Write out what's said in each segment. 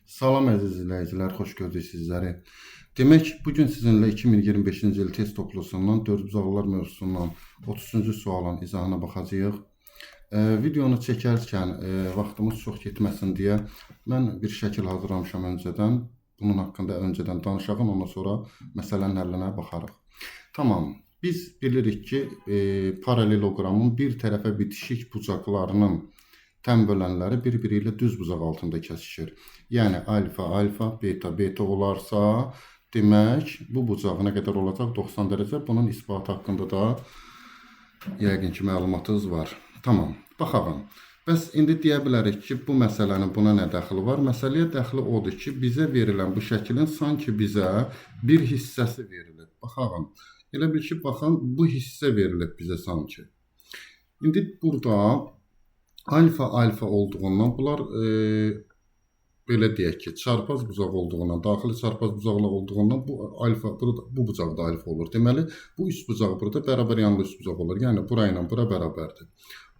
Salam əziz izləyicilər, xoş gördük sizləri. Demək, bugün sizinlə 2025-ci il test toplusundan 4 bucaqlar mövzusundan 33-cü sualın izahına baxacağıq. Videonu çəkərkən vaxtımız çox getməsin deyə mən bir şəkil hazırlamışam öncədən. Bunun haqqında öncədən danışaq, ondan sonra məsələnin həllinə baxarıq. Tamam. Biz bilirik ki, paraleloqramın bir tərəfə bitişik bucaqlarının təm bölənləri bir-biri ilə düz bucaq altında kəsişir. Yəni alfa, alfa, beta, beta olarsa, demək bu bucaq nə qədər olacaq? 90 dərəcə. Bunun isbatı haqqında da yəqin ki məlumatınız var. Tamam, baxalım. Bəs indi deyə bilərik ki, bu məsələnin buna nə dəxli var? Məsələyə dəxli odur ki, bizə verilən bu şəklin sanki bizə bir hissəsi verilir. Baxalım. Elə bil ki, baxın, bu hissə verilib bizə sanki. İndi burada alfa, alfa olduğundan bunlar belə deyək ki, çarpaz bucaq olduğundan, daxili çarpaz bucaqlıq olduğundan bu alfa, bu bucaq da alfa olur. Deməli, bu üst bucaq burada bərabər yanlı üst bucaq olur. Yəni, bura ilə bura bərabərdir.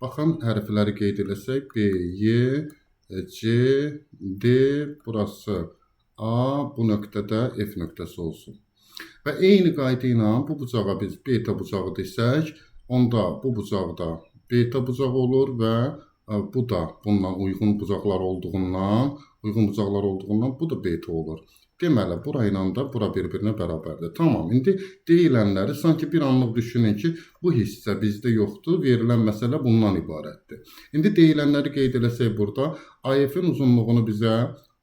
Baxın, hərfləri qeyd eləsək, B, Y, C, D, burası A, bu nöqtədə F nöqtəsi olsun. Və eyni qayda ilə bu bucağa biz beta bucağı desək, onda bu bucaqda beta bucağı olur və bu da bundan uyğun bucaqlar olduğundan bu da beta olur. Deməli, bura ilə də bura bir-birinə bərabərdir. Tamam, indi deyilənləri sanki bir anlıq düşünün ki, bu hissə bizdə yoxdur, verilən məsələ bundan ibarətdir. İndi deyilənləri qeyd eləsək burada, AF-in uzunluğunu bizə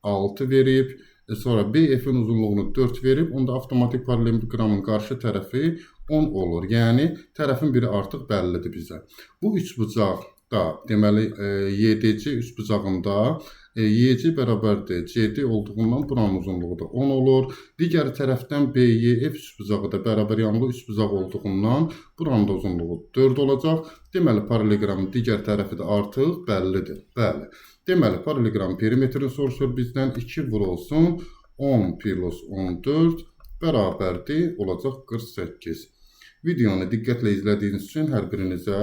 6 verib, sonra BF-in uzunluğunu 4 verib, onda avtomatik paraleloqramın qarşı tərəfi 10 olur. Yəni, tərəfin biri artıq bəllidir bizə. Bu üç bucaq da, deməli, YDC üst bucağında YC bərabərdir CD olduğundan buranın uzunluğu da 10 olur. Digər tərəfdən BYF üst bucağı da bərabər yanlı üst bucaq olduğundan buranın da uzunluğu 4 olacaq. Deməli, paraleloqramın digər tərəfi də artıq bəllidir. Bəli. Deməli, paraleloqram perimetrini soruşur bizdən. 2 vurulsun 10 plus 14 bərabərdir, olacaq 48. Videonu diqqətlə izlədiyiniz üçün hər birinizə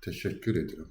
təşəkkür edirəm.